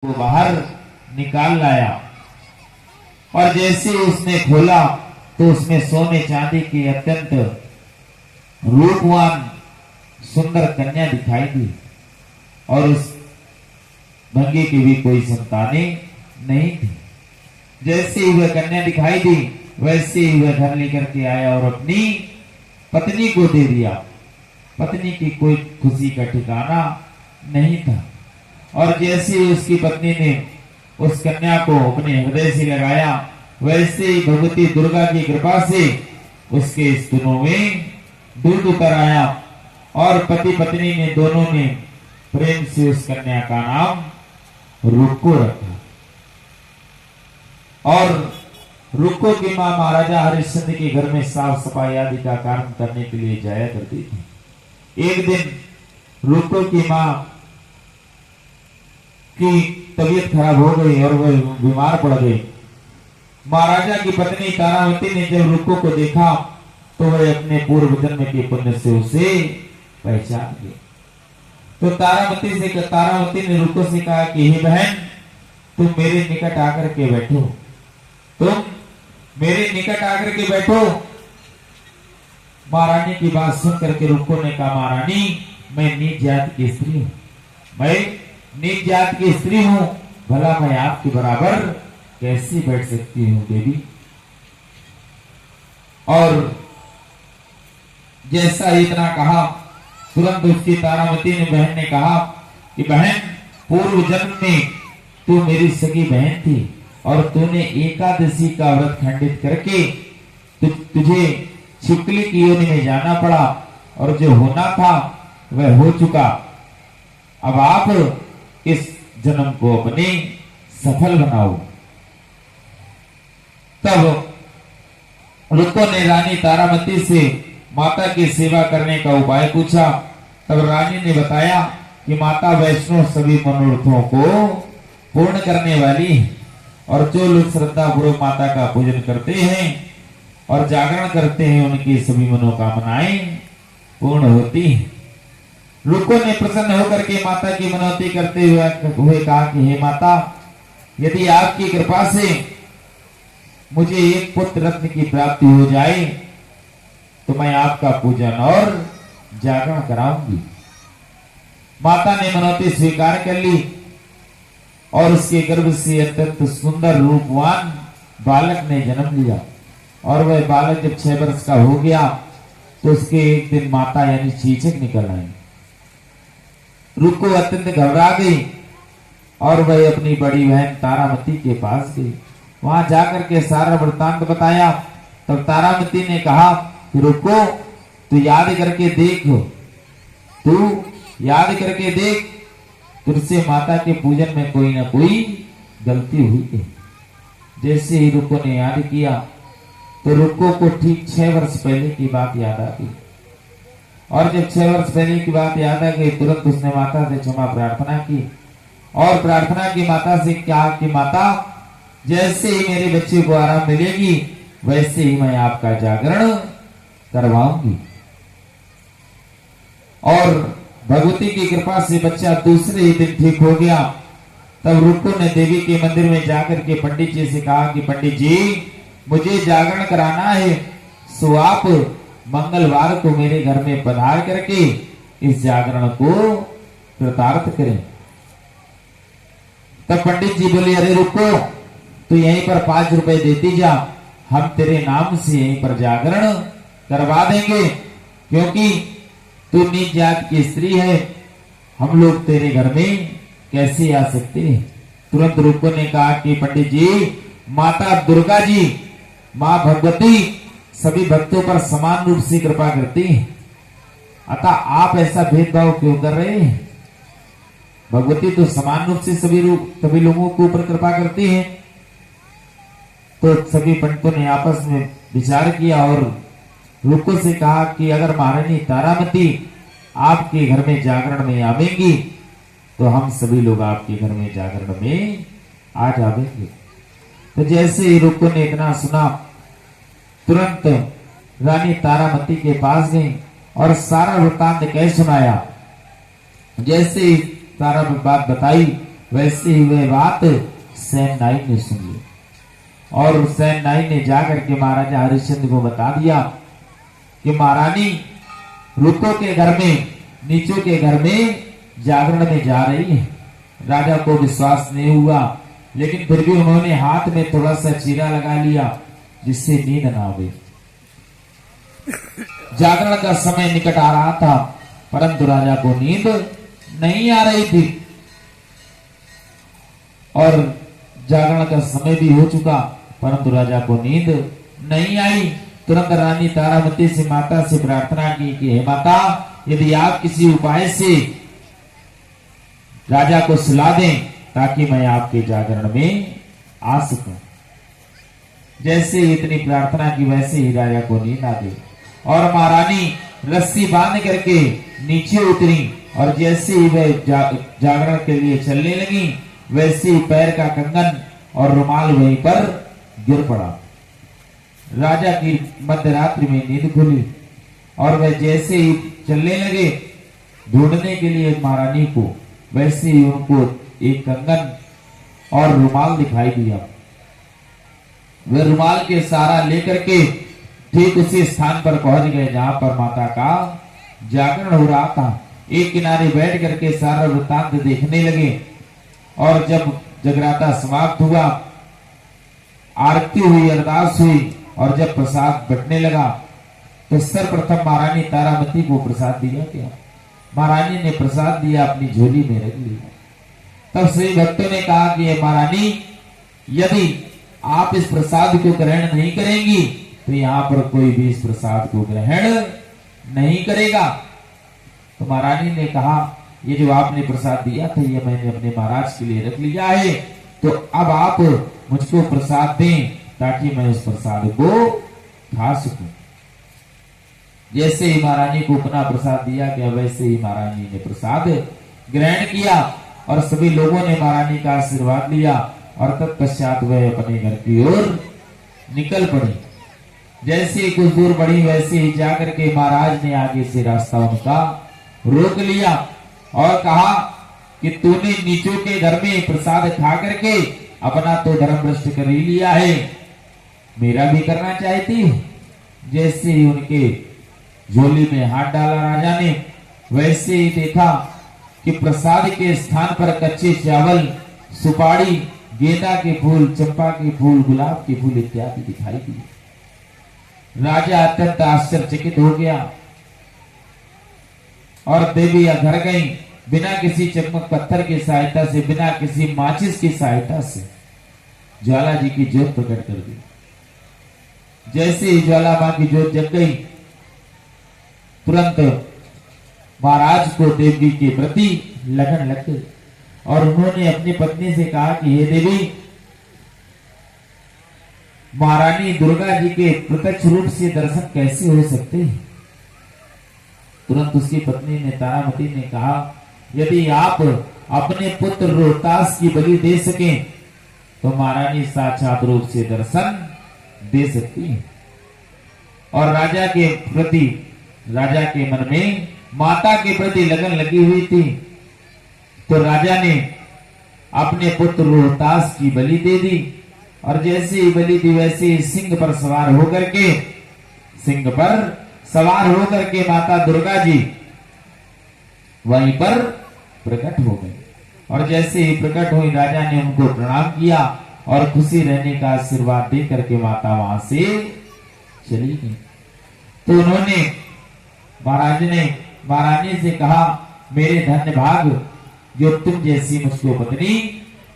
को बाहर निकाल लाया और जैसे उसने खोला तो उसमें सोने चांदी की अत्यंत रूपवान सुंदर कन्या दिखाई दी और उस भंगी की भी कोई संतानें नहीं थी। जैसे ही वह कन्या दिखाई दी वैसे ही वह घर लेकर के आया और अपनी पत्नी को दे दिया। पत्नी की कोई खुशी का ठिकाना नहीं था और जैसे ही उसकी पत्नी ने उस कन्या को अपने हृदय से लगाया वैसे ही भगवती दुर्गा की कृपा से उसके स्तनों में दूध उतर आया और पति पत्नी ने दोनों ने प्रेम से उस कन्या का नाम रुक्को रखा। और रुक्को की मां महाराजा हरिश्चंद्र के घर में साफ सफाई आदि का काम करने के लिए जाया करती थी। एक दिन रुक्को की मां की तबीयत खराब हो गई और वह बीमार पड़ गई। महाराजा की पत्नी तारावती ने जब रुक्को को देखा तो वह अपने पूर्व जन्म के पुण्य से उसे पहचान गई। तो तारावती ने रुक्को से कहा कि हे बहन, तुम मेरे निकट आकर के बैठो, तुम मेरे निकट आकर के बैठो। महारानी की बात सुन करके रुक्को ने कहा, महारानी मैं नीच जात की स्त्री हूं, मैं नीच जात की स्त्री हूं, भला मैं आपके बराबर कैसे बैठ सकती हूं देवी। और जैसा इतना कहा तुरंत उसकी तारावती ने बहन ने कहा कि बहन, पूर्व जन्म में तू मेरी सगी बहन थी और तूने एकादशी का व्रत खंडित करके तुझे छिपकली की योनि में जाना पड़ा और जो होना था वह हो चुका। अब आप इस जन्म को अपने सफल बनाओ। तब रुक्को ने रानी तारावती से माता की सेवा करने का उपाय पूछा। तब रानी ने बताया कि माता वैष्णव सभी मनोरथों को पूर्ण करने वाली है और जो लोग श्रद्धा पूर्वक माता का पूजन करते हैं और जागरण करते हैं उनकी सभी मनोकामनाएं पूर्ण होती हैं। रुक्को ने प्रसन्न होकर के माता की मनौती करते हुए कहा कि हे माता, यदि आपकी कृपा से मुझे एक पुत्र रत्न की प्राप्ति हो जाए तो मैं आपका पूजन और जागरण कराऊंगी। माता ने मनौती स्वीकार कर ली और उसके गर्भ से अत्यंत सुंदर रूपवान बालक ने जन्म लिया। और वह बालक जब 6 वर्ष का हो गया तो उसके एक दिन माता यानी चीचक निकल आई। रुक्को अत्यंत घबरा गई और वह अपनी बड़ी बहन तारावती के पास गई। वहां जाकर के सारा वृत्तांत बताया। तब तारावती ने कहा कि रुक्को, तू याद करके देख, तू याद करके देख, तुझसे माता के पूजन में कोई ना कोई गलती हुई है। जैसे ही रुक्को ने याद किया तो रुक्को को ठीक 6 वर्ष पहले की बात याद आ गई। और जब 6 वर्ष पहले की बात याद आ गई तुरंत उसने माता से क्षमा प्रार्थना की और प्रार्थना की माता से कहा कि माता, जैसे ही मेरे बच्चे को आराम मिलेगी वैसे ही मैं आपका जागरण करवाऊंगी। और भगवती की कृपा से बच्चा दूसरे ही दिन ठीक हो गया। तब रुक्को ने देवी के मंदिर में जाकर के पंडित जी से कहा कि पंडित जी, मुझे जागरण कराना है, सो आप मंगलवार को मेरे घर में पधार करके इस जागरण को कृतार्थ करें। तब पंडित जी बोले, अरे रुक्को, तू यहीं पर 5 रुपए देती जा, हम तेरे नाम से यहीं पर जागरण करवा देंगे, क्योंकि तू नीच जात की स्त्री है, हम लोग तेरे घर में कैसे आ सकते हैं। तुरंत रुक्को ने कहा कि पंडित जी, माता दुर्गा जी, मां भगवती सभी भक्तों पर समान रूप से कृपा करती हैं, अतः आप ऐसा भेदभाव क्यों कर रहे हैं। भगवती तो समान रूप से सभी लोगों के ऊपर कृपा करती हैं। तो सभी पंडितों ने आपस में विचार किया और रुक्को से कहा कि अगर महारानी तारावती आपके घर में जागरण में आवेंगी तो हम सभी लोग आपके घर में जागरण में आ जाएंगे। तो जैसे ही रुक्को ने इतना सुना तुरंत रानी तारावती के पास गई और सारा वृत्तांत कह सुनाया। जैसे ही सारा बात बताई वैसे ही वह बात सैन नाई ने सुन ली और सैन नाई ने जाकर के महाराजा हरिश्चंद्र को बता दिया कि महारानी रुको के घर में, नीचों के घर में जागरण में जा रही है। राजा को विश्वास नहीं हुआ, लेकिन फिर भी उन्होंने हाथ में थोड़ा सा चीरा लगा लिया जिससे नींद ना आवे। जागरण का समय निकट आ रहा था, परंतु राजा को नींद नहीं आ रही थी और जागरण का समय भी हो चुका, परंतु राजा को नींद नहीं आई। तुरंत रानी तारामती से माता से प्रार्थना की कि हे माता, यदि आप किसी उपाय से राजा को सुला दें ताकि मैं आपके जागरण में आ सकूं। जैसे इतनी प्रार्थना की वैसे ही राजा को नींद आ गई और महारानी रस्सी बांध करके नीचे उतरी और जैसे ही वह जागरण के लिए चलने लगी, वैसे ही पैर का कंगन और रुमाल वहीं पर गिर पड़ा। राजा की मध्यरात्रि में नींद खुली और वह जैसे ही चलने लगे ढूंढने के लिए महारानी को, वैसे ही उनको एक कंगन और रुमाल दिखाई दिया। वे रुमाल के सहारा लेकर के ठीक उसी स्थान पर पहुंच गए जहां पर माता का जागरण हो रहा था। एक किनारे बैठ करके सारा वृत्तांत देखने लगे और जब जगराता समाप्त हुआ, आरती हुई, अरदास हुई और जब प्रसाद बंटने लगा तो सर्वप्रथम महारानी तारामती को प्रसाद दिया गया। महारानी ने प्रसाद दिया, अपनी झोली में रख लिया। तब श्री भक्तों ने कहा कि महारानी, यदि आप इस प्रसाद को ग्रहण नहीं करेंगी तो यहाँ पर कोई भी इस प्रसाद को ग्रहण नहीं करेगा। तो महारानी ने कहा, ये जो आपने प्रसाद दिया था ये मैंने अपने महाराज के लिए रख लिया है, तो अब आप मुझको प्रसाद दें ताकि मैं उस प्रसाद को खा सकूं। जैसे ही महारानी को अपना प्रसाद दिया गया, वैसे ही महारानी ने प्रसाद ग्रहण किया और सभी लोगों ने महारानी का आशीर्वाद लिया और तत्पश्चात वह अपने घर की ओर निकल पड़ी। जैसे ही कुछ दूर बढ़ी, वैसे ही जाकर के महाराज ने आगे से रास्ता उनका रोक लिया और कहा कि तूने नीचों के घर में प्रसाद खा करके अपना तो धर्म भ्रष्ट कर ही लिया है, मेरा भी करना चाहती। जैसे ही उनके झोली में हाथ डाला राजा ने, वैसे ही देखा कि प्रसाद के स्थान पर कच्चे चावल, सुपारी, गेंदा के फूल, चंपा के फूल, गुलाब के फूल इत्यादि दिखाई दिए। राजा अत्यंत आश्चर्यचकित हो गया और देवी घर गई, बिना किसी चकमक पत्थर की सहायता से, बिना किसी माचिस की सहायता से ज्वाला जी की ज्योत प्रकट कर दी। जैसे ही ज्वाला मां की ज्योत जग गई, तुरंत महाराज को देवी के प्रति लगन लग गई और उन्होंने अपनी पत्नी से कहा कि हे देवी, महारानी दुर्गा जी के प्रत्यक्ष रूप से दर्शन कैसे हो सकते हैं। तुरंत उसकी पत्नी ने, तारामती ने कहा, यदि आप अपने पुत्र रोहतास की बलि दे सकें तो महारानी साक्षात रूप से दर्शन दे सकती है। और राजा के प्रति, राजा के मन में माता के प्रति लगन लगी हुई थी, तो राजा ने अपने पुत्र रोहतास की बलि दे दी और जैसे ही बलि दी, वैसे ही सिंह पर सवार होकर के, सिंह पर सवार होकर के माता दुर्गा जी वहीं पर प्रकट हो गई। और जैसे ही प्रकट हुई, राजा ने उनको प्रणाम किया और खुशी रहने का आशीर्वाद दे करके माता वहां से चली गई। तो उन्होंने, महाराज ने महारानी से कहा, मेरे धन्य भाग जो तुम जैसी मुझको पत्नी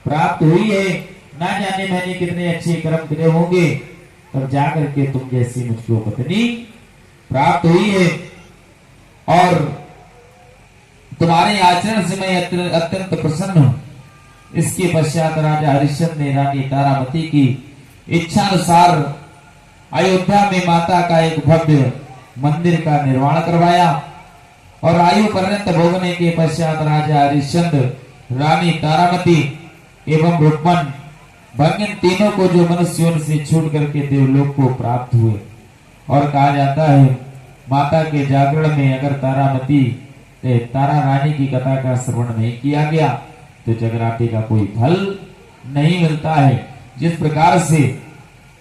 प्राप्त हुई है, ना जाने मैंने कितने अच्छे कर्म करे होंगे तब जाकर के तुम जैसी मुझको पत्नी प्राप्त हुई है। और तुम्हारे आचरण से मैं अत्यंत प्रसन्न हूं। इसके पश्चात राजा हरिश्चंद्र ने रानी तारामती की इच्छानुसार अयोध्या में माता का एक भव्य मंदिर का निर्माण करवाया और आयु पर्यंत भोगने के पश्चात राजा हरिश्चंद्र, रानी तारामती एवं रुक्मन भंगिन तीनों को जो मनुष्यों से छूट करके देवलोक को प्राप्त हुए। और कहा जाता है, माता के जागरण में अगर तारामती तारा रानी की कथा का श्रवण नहीं किया गया तो जगराते का कोई फल नहीं मिलता है। जिस प्रकार से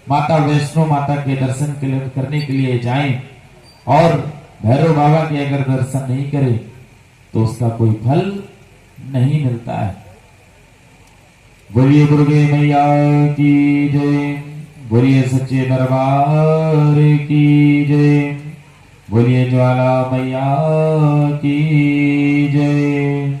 माता वैष्णो माता के दर्शन करने के लिए जाएं और भैरव बाबा के अगर दर्शन नहीं करें तो उसका कोई फल नहीं मिलता है। बोलिए दुर्गे मैया की जय, बोलिए सच्चे दरबार की जय, बोलिए ज्वाला मैया की जय।